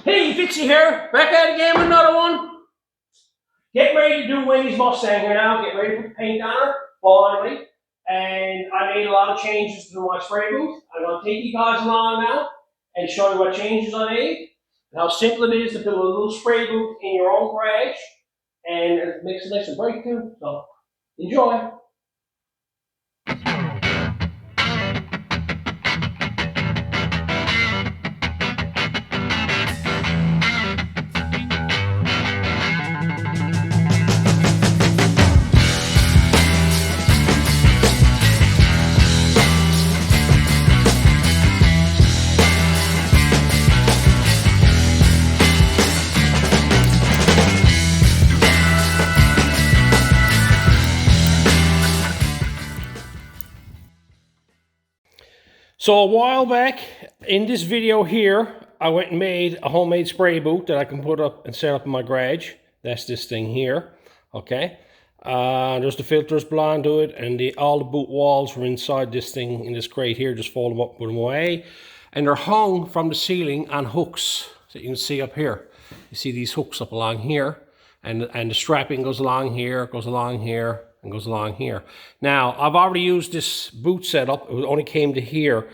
Hey, Fitzy here, back at it again with another one. Getting ready to do Wendy's Mustang here now, getting ready to put paint on her, finally. And I made a lot of changes to my spray booth. I'm going to take you guys along now and show you what changes I made, and how simple it is to build a little spray booth in your own garage. And it makes it nice and bright too, so enjoy. So a while back, in this video here, I went and made a homemade spray booth that I can put up and set up in my garage. That's this thing here, okay? There's the filters belong to it, and all the boot walls were inside this thing, in this crate here. Just fold them up, put them away. And they're hung from the ceiling on hooks that you can see up here. You see these hooks up along here, and the strapping goes along here, goes along here, and goes along here. Now, I've already used this boot setup. It only came to here,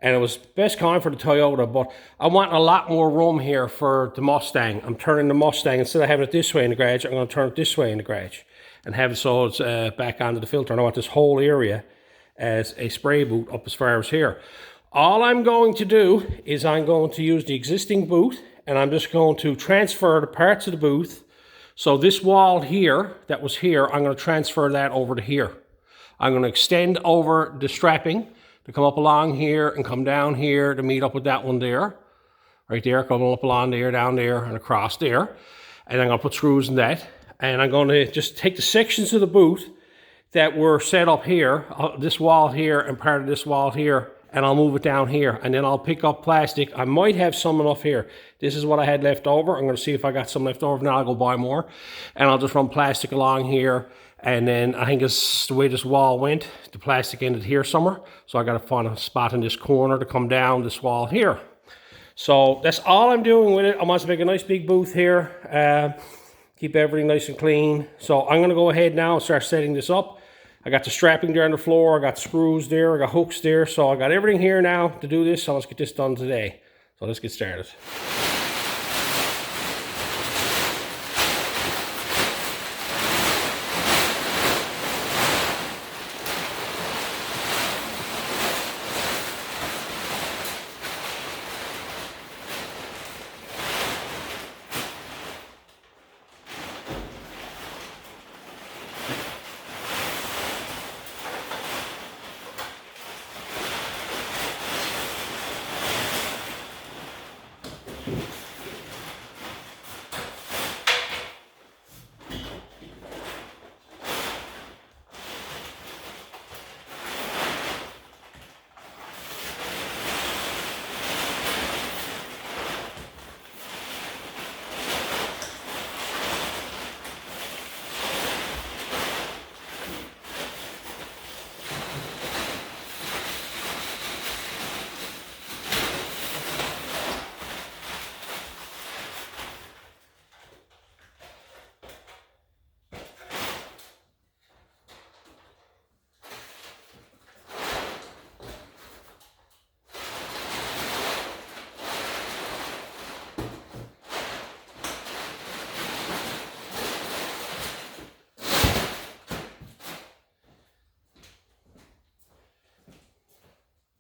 and it was best kind for the Toyota, but I want a lot more room here for the Mustang. I'm turning the Mustang, instead of having it this way in the garage, I'm going to turn it this way in the garage and have it so it's back onto the filter. And I want this whole area as a spray boot up as far as here. All I'm going to do is I'm going to use the existing boot, and I'm just going to transfer the parts of the booth. So this wall here, that was here, I'm going to transfer that over to here. I'm going to extend over the strapping to come up along here and come down here to meet up with that one there. Right there, coming up along there, down there, and across there. And I'm going to put screws in that. And I'm going to just take the sections of the booth that were set up here, this wall here and part of this wall here, and I'll move it down here, and then I'll pick up plastic. I might have some enough here. This is what I had left over. I'm going to see if I got some left over. Now I'll go buy more, and I'll just run plastic along here, and then I think it's the way this wall went, the plastic ended here somewhere, so I got to find a spot in this corner to come down this wall here. So that's all I'm doing with it. I want to make a nice big booth here, keep everything nice and clean. So I'm going to go ahead now and start setting this up. I got the strapping there on the floor, I got screws there, I got hooks there, so I got everything here now to do this, so let's get this done today. So let's get started.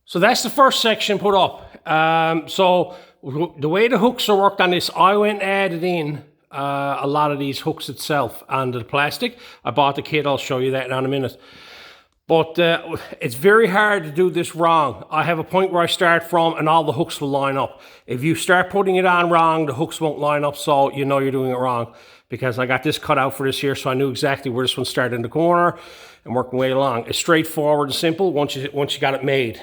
So that's the first section put up. So the way the hooks are worked on this, I went and added in a lot of these hooks itself onto the plastic. I bought the kit, I'll show you that in a minute. But it's very hard to do this wrong. I have a point where I start from and all the hooks will line up. If you start putting it on wrong, the hooks won't line up, so you know you're doing it wrong. Because I got this cut out for this here, so I knew exactly where this one started in the corner and working way along. It's straightforward and simple once you got it made.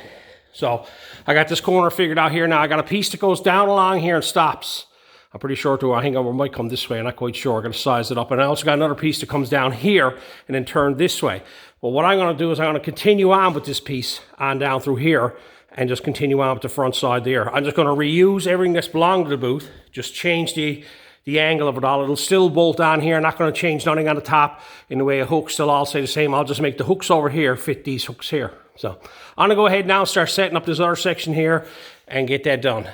So I got this corner figured out here now. I got a piece that goes down along here and stops. I'm pretty sure too. I think I might come this way. I'm not quite sure. I'm going to size it up. And I also got another piece that comes down here and then turn this way. Well, what I'm going to do is I'm going to continue on with this piece on down through here and just continue on with the front side there. I'm just going to reuse everything that's belonged to the boot, just change the angle of it all. It'll still bolt on here, not going to change nothing on the top in the way of hooks, they'll all stay the same. I'll just make the hooks over here fit these hooks here. So I'm going to go ahead now and start setting up this other section here and get that done.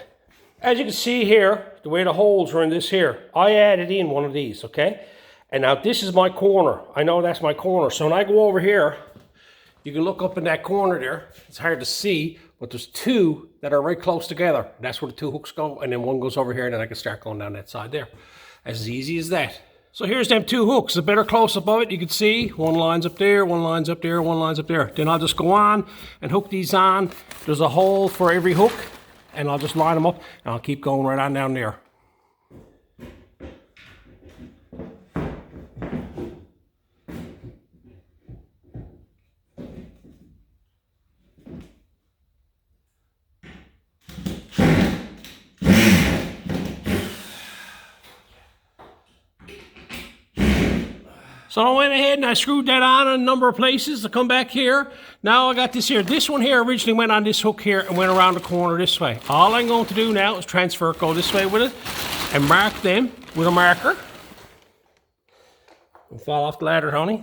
As you can see here, the way the holes are in this here, I added in one of these, okay? And now this is my corner. I know that's my corner. So when I go over here, you can look up in that corner there. It's hard to see, but there's two that are right close together. That's where the two hooks go, and then one goes over here, and then I can start going down that side there. As easy as that. So here's them two hooks. A better close-up of it, you can see one line's up there, one line's up there, one line's up there. Then I'll just go on and hook these on. There's a hole for every hook, and I'll just line them up, and I'll keep going right on down there. So I went ahead and I screwed that on a number of places to come back here. Now I got this here. This one here originally went on this hook here and went around the corner this way. All I'm going to do now is transfer it, go this way with it, and mark them with a marker. Don't fall off the ladder, honey.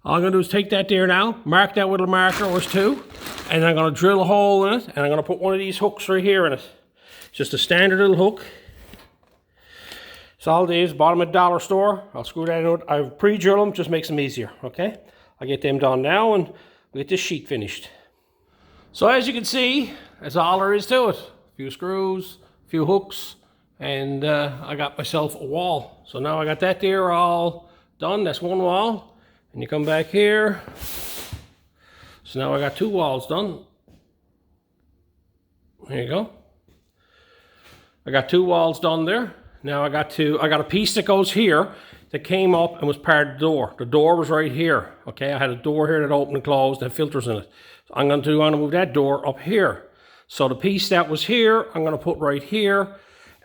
All I'm going to do is take that there now, mark that with a marker, or two, and I'm going to drill a hole in it, and I'm going to put one of these hooks right here in it. It's just a standard little hook. So all it is, bottom of the dollar store. I'll screw that in. I pre-drill them, just makes them easier, okay? I'll get them done now and we'll get this sheet finished. So as you can see, that's all there is to it. A few screws, a few hooks, and I got myself a wall. So now I got that there all done. That's one wall. And you come back here. So now I got two walls done. There you go. I got two walls done there. Now I got a piece that goes here that came up and was part of the door. The door was right here, okay? I had a door here that opened and closed, had filters in it. So I'm going to move that door up here. So the piece that was here, I'm going to put right here,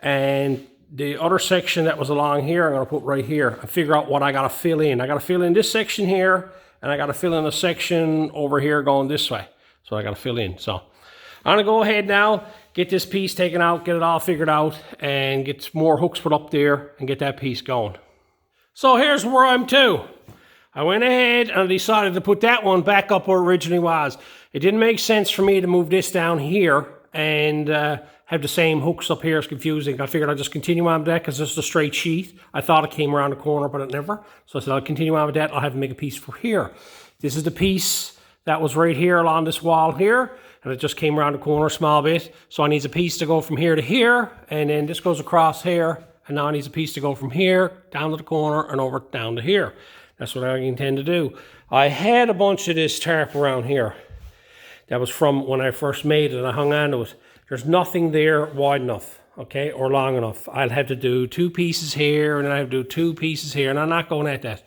and the other section that was along here, I'm going to put right here and figure out what I got to fill in. I got to fill in this section here, and I got to fill in a section over here going this way. So I got to fill in. So I'm going to go ahead now, get this piece taken out, get it all figured out, and get some more hooks put up there and get that piece going. So here's where I'm to. I went ahead and I decided to put that one back up where it originally was. It didn't make sense for me to move this down here and have the same hooks up here. It's confusing. I figured I'd just continue on with that because it's a straight sheet. I thought it came around the corner, but it never. So I said I'll continue on with that. I'll have to make a piece for here. This is the piece that was right here along this wall here. And it just came around the corner a small bit. So I need a piece to go from here to here. And then this goes across here. And now I need a piece to go from here down to the corner and over down to here. That's what I intend to do. I had a bunch of this tarp around here. That was from when I first made it and I hung on to it. There's nothing there wide enough, okay, or long enough. I'll have to do two pieces here and then I have to do two pieces here. And I'm not going at that.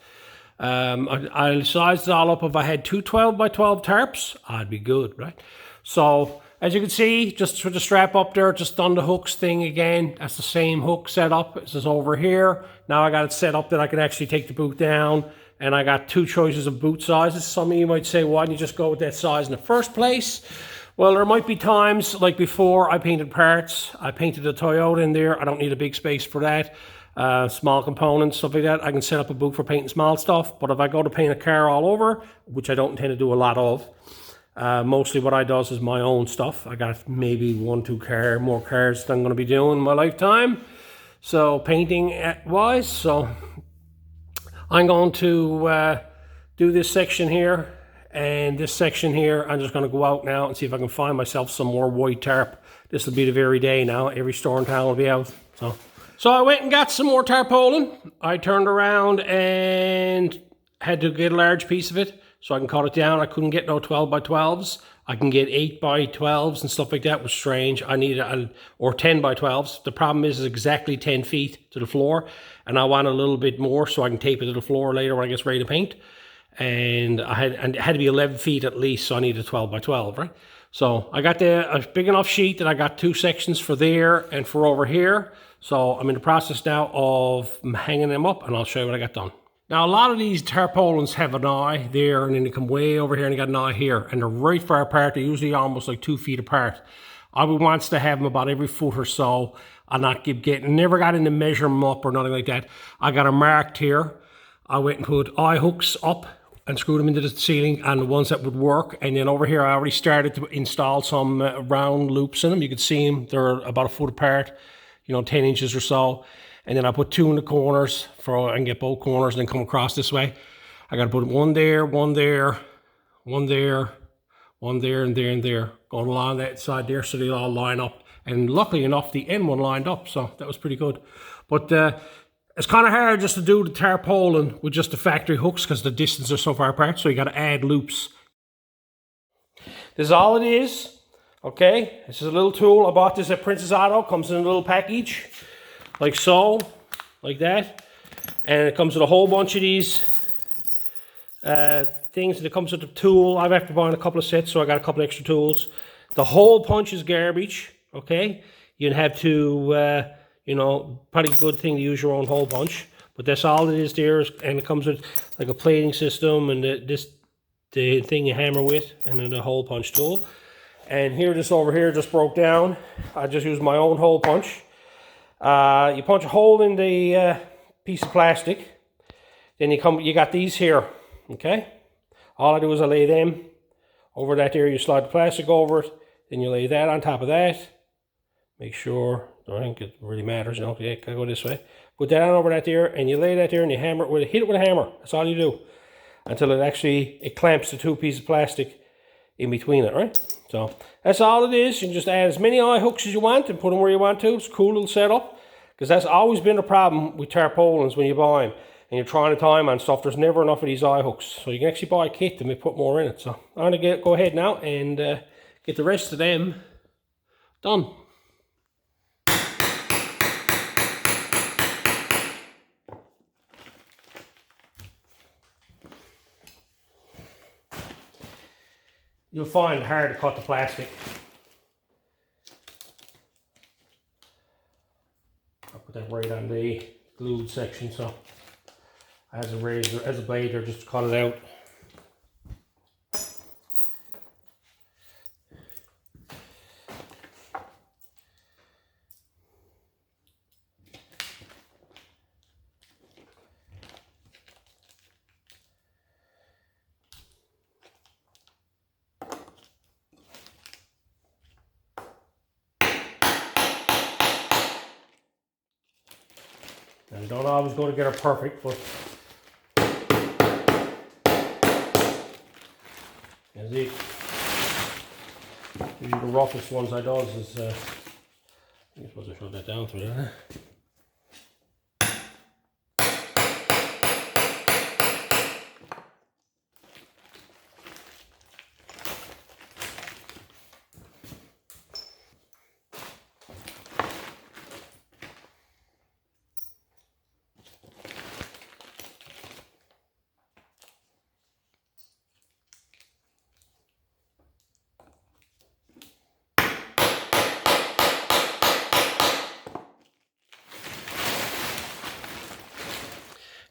I'll size it all up. If I had two 12 by 12 tarps, I'd be good, right? So, as you can see, just with the strap up there, just done the hooks thing again. That's the same hook set up. This is over here. Now I got it set up that I can actually take the boot down. And I got two choices of boot sizes. Some of you might say, why didn't you just go with that size in the first place? Well, there might be times, like before, I painted parts. I painted a Toyota in there. I don't need a big space for that. Small components, stuff like that. I can set up a boot for painting small stuff. But if I go to paint a car all over, which I don't intend to do a lot of, mostly what I does is my own stuff. I got maybe 1-2 more cars that I'm going to be doing in my lifetime. So painting wise, so I'm going to do this section here and this section here. I'm just going to go out now and see if I can find myself some more white tarp. This will be the very day now. Every store in town will be out. So I went and got some more tarpaulin. I turned around and had to get a large piece of it so I can cut it down. I couldn't get no 12 by 12s. I can get 8 by 12s and stuff like that. It was strange. I needed or 10 by 12s. The problem is it's exactly 10 feet to the floor, and I want a little bit more so I can tape it to the floor later when I get ready to paint. And it had to be 11 feet at least, so I needed a 12 by 12, right? So I got a big enough sheet that I got 2 sections for there and for over here. So I'm in the process now of hanging them up, and I'll show you what I got done. Now, a lot of these tarpaulins have an eye there, and then they come way over here and they got an eye here, and they're right far apart. They're usually almost like 2 feet apart. I would want to have them about every foot or so, and not never got into measure them up or nothing like that. I got them marked here. I went and put eye hooks up and screwed them into the ceiling, and the ones that would work. And then over here, I already started to install some round loops in them. You can see them, they're about a foot apart, 10 inches or so. And then I put 2 in the corners I can get both corners and then come across this way. I got to put one there, one there, one there, one there, and there, and there, going along that side there so they all line up. And luckily enough, the end one lined up, so that was pretty good. But it's kind of hard just to do the tarpaulin with just the factory hooks because the distances are so far apart, so you got to add loops. This is all it is, okay? This is a little tool. I bought this at Princess Auto. Comes in a little package, like so, like that. And it comes with a whole bunch of these things. It comes with the tool. I've had to buy a couple of sets, so I got a couple extra tools. The hole punch is garbage, okay? You'd have to, probably a good thing to use your own hole punch. But that's all it is there. And it comes with like a plating system and the thing you hammer with, and then the hole punch tool. And here, this over here just broke down. I just used my own hole punch. You punch a hole in the piece of plastic. Then you got these here, okay? All I do is I lay them over that there. You slide the plastic over it. Then you lay that on top of that. Make sure, I don't think it really matters, okay, gotta go this way. Put that on over that there, and you lay that there and you hammer it with hit it with a hammer. That's all you do. Until it clamps the 2 pieces of plastic in between it, right? So that's all it is. You can just add as many eye hooks as you want and put them where you want to. It's a cool little setup, because that's always been a problem with tarpaulins when you buy them and you're trying to time on stuff. There's never enough of these eye hooks, so you can actually buy a kit and we put more in it. So I'm gonna go ahead now and get the rest of them done. You'll find it hard to cut the plastic. I'll put that right on the glued section, so as a razor, as a blade, or just cut it out. And you don't always go to get it perfect, but as it. Usually the roughest ones I does is I'm supposed to shove that down through there.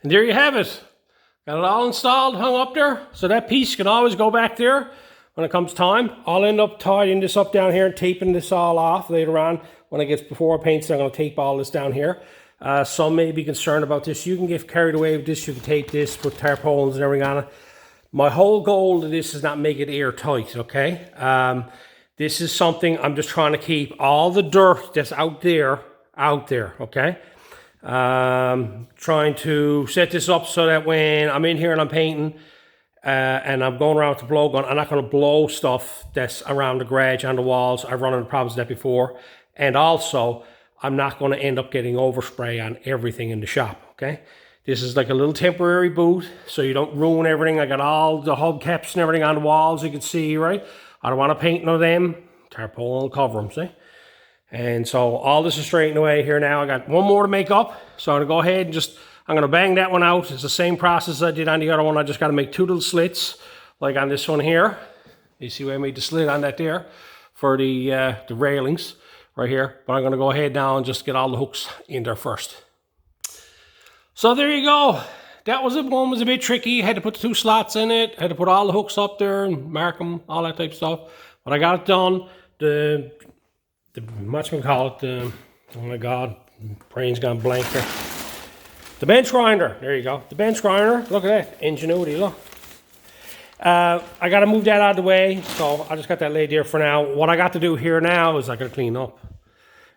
And there you have it. Got it all installed, hung up there. So that piece can always go back there when it comes time. I'll end up tying this up down here and taping this all off later on. When it gets before I paint, so I'm going to tape all this down here. Some may be concerned about this. You can get carried away with this. You can tape this, put tarpaulins and everything on it. My whole goal to this is not make it airtight, okay? This is something I'm just trying to keep all the dirt that's out there, okay? Trying to set this up so that when I'm in here and I'm painting and I'm going around with the blow gun, I'm not going to blow stuff that's around the garage, on the walls. I've run into problems with that before. And also, I'm not going to end up getting overspray on everything in the shop, okay? This is like a little temporary boot, so you don't ruin everything. I got all the hubcaps and everything on the walls, you can see, right? I don't want to paint none of them. Tarpaulin will cover them, see? And so all this is straightened away here now. I got one more to make up. So I'm going to go ahead and I'm going to bang that one out. It's the same process I did on the other one. I just got to make 2 little slits, like on this one here. You see where I made the slit on that there for the railings right here. But I'm going to go ahead now and just get all the hooks in there first. So there you go. That was one was a bit tricky. Had to put the 2 slots in it. Had to put all the hooks up there and mark them, all that type of stuff. But I got it done. The whatchamacallit, oh my God, brain's gone blank there. The bench grinder, there you go. The bench grinder, look at that, ingenuity, look. I got to move that out of the way, so I just got that laid there for now. What I got to do here now is I got to clean up.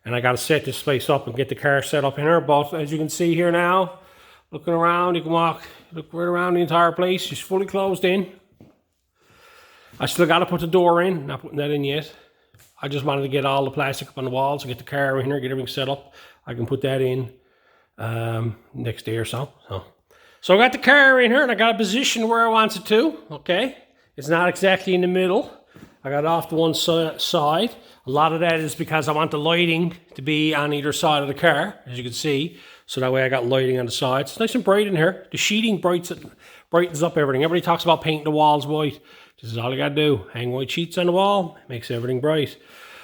And I got to set this place up and get the car set up in here. But as you can see here now, looking around, you can look right around the entire place. It's fully closed in. I still got to put the door in, not putting that in yet. I just wanted to get all the plastic up on the walls and get the car in here, get everything set up. I can put that in next day or so. So I got the car in here and I got a position where I want it to, okay? It's not exactly in the middle. I got it off to one side. A lot of that is because I want the lighting to be on either side of the car, as you can see. So that way I got lighting on the sides. It's nice and bright in here. The sheeting brightens up everything. Everybody talks about painting the walls white. This is all you got to do. Hang white sheets on the wall. Makes everything bright.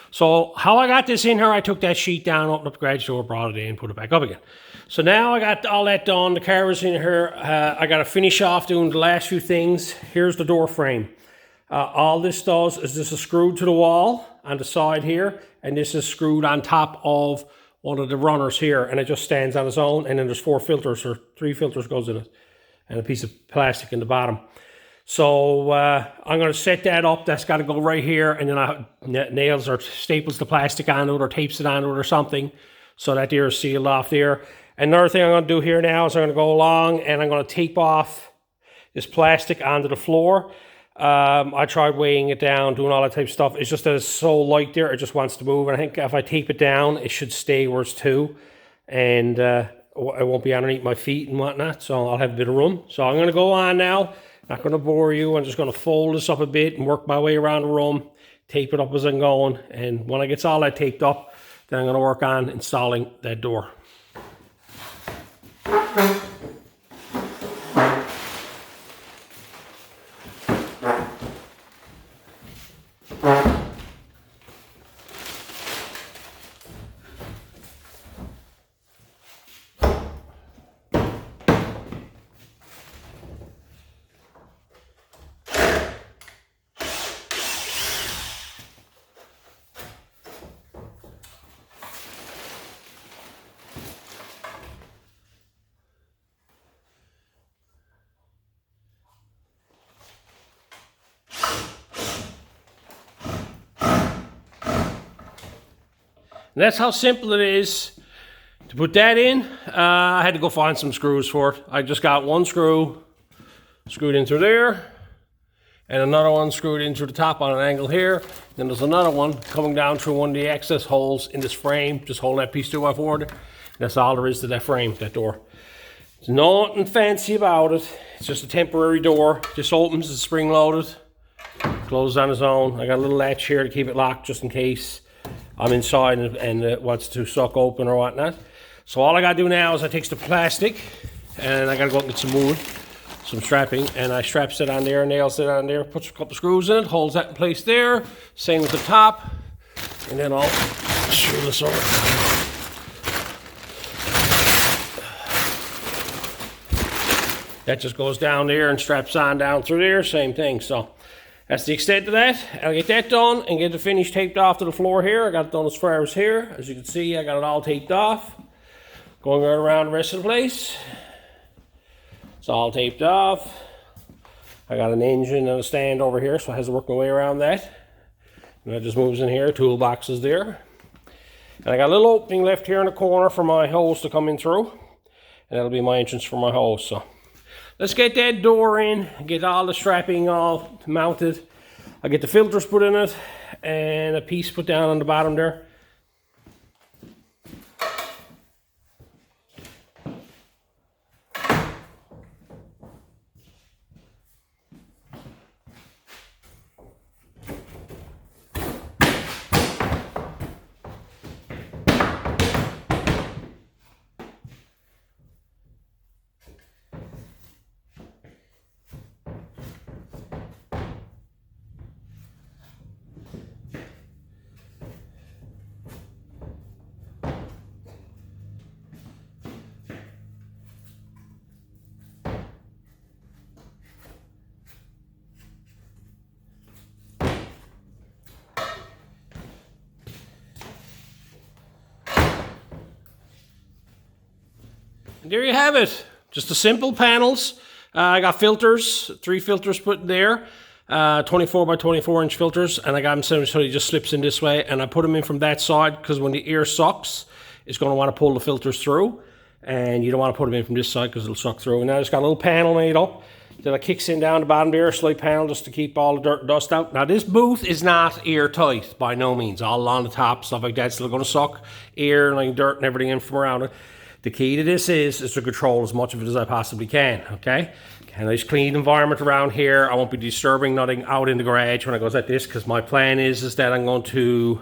So how I got this in here, I took that sheet down, opened up the garage door, brought it in, put it back up again. So now I got all that done. The car is in here. I got to finish off doing the last few things. Here's the door frame. All this does is this is screwed to the wall on the side here, and this is screwed on top of one of the runners here, and it just stands on its own, and then there's 4 filters or 3 filters goes in it, and a piece of plastic in the bottom. So I'm going to set that up. That's got to go right here, and then I nails or staples the plastic onto it or tapes it onto it or something, so that there is sealed off there. Another thing I'm going to do here now is I'm going to go along and I'm going to tape off this plastic onto the floor. I tried weighing it down, doing all that type of stuff. It's just that it's so light there, it just wants to move. And I think if I tape it down, it should stay where it's to. And it won't be underneath my feet and whatnot, so I'll have a bit of room. So I'm going to go on now. Not going to bore you. I'm just going to fold this up a bit and work my way around the room, tape it up as I'm going. And when I get all that taped up, then I'm going to work on installing that door. And that's how simple it is to put that in. I had to go find some screws for it. I just got one screw screwed into there, and another one screwed into the top on an angle here. Then there's another one coming down through one of the access holes in this frame, just holding that piece 2x4. That's all there is to that frame, that door. There's nothing fancy about it. It's just a temporary door. Just opens, it's spring loaded, closes on its own. I got a little latch here to keep it locked just in case I'm inside and it wants to suck open or whatnot. So all I gotta do now is I take the plastic and I gotta go up and get some wood, some strapping, and I straps it on there, nails it on there, puts a couple screws in it, holds that in place there. Same with the top, and then I'll screw this over. That just goes down there and straps on down through there, same thing. So that's the extent of that. I'll get that done and get the finish taped off to the floor here. I got it done as far as here. As you can see, I got it all taped off. Going right around the rest of the place. It's all taped off. I got an engine and a stand over here, so I have to work my way around that. And that just moves in here, toolboxes there. And I got a little opening left here in the corner for my hose to come in through. And that'll be my entrance for my hose. So let's get that door in, get all the strapping all mounted. I'll get the filters put in it and a piece put down on the bottom there. there you have it. Just the simple panels. I got filters, 3 filters put in there, 24 by 24 inch filters, and I got them so he just slips in this way, and I put them in from that side because when the ear sucks, it's going to want to pull the filters through, and you don't want to put them in from this side because it'll suck through. And now it's got a little panel made up that kicks in down the bottom there, a slight panel just to keep all the dirt and dust out. Now this booth is not airtight by no means. All along the top, stuff like that, still going to suck air and like dirt and everything in from around it. The key to this is to control as much of it as I possibly can, okay? A nice clean environment around here. I won't be disturbing nothing out in the garage when I goes like this, because my plan is that I'm going to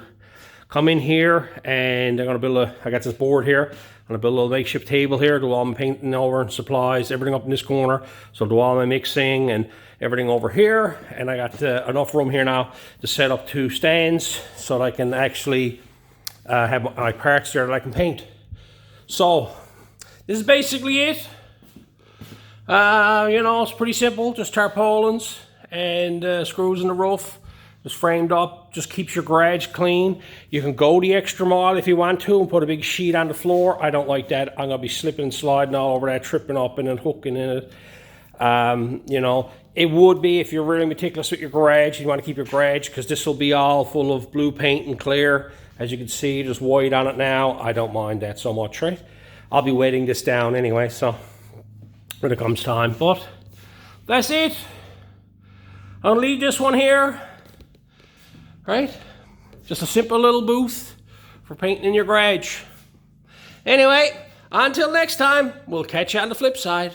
come in here and I'm going to build I got this board here. I'm going to build a little makeshift table here, do all my painting over and supplies, everything up in this corner. So I'll do all my mixing and everything over here. And I got enough room here now to set up 2 stands so that I can actually have my parts there that I can paint. So this is basically it. You know, it's pretty simple, just tarpaulins and screws in the roof. Just framed up, just keeps your garage clean. You can go the extra mile if you want to and put a big sheet on the floor. I don't like that. I'm gonna be slipping and sliding all over that, tripping up and then hooking in it. You know, it would be if you're really meticulous with your garage, you want to keep your garage, because this will be all full of blue paint and clear. As you can see, there's white on it now. I don't mind that so much, right? I'll be wetting this down anyway, so when it comes time. But that's it. I'll leave this one here. Right? Just a simple little booth for painting in your garage. Anyway, until next time, we'll catch you on the flip side.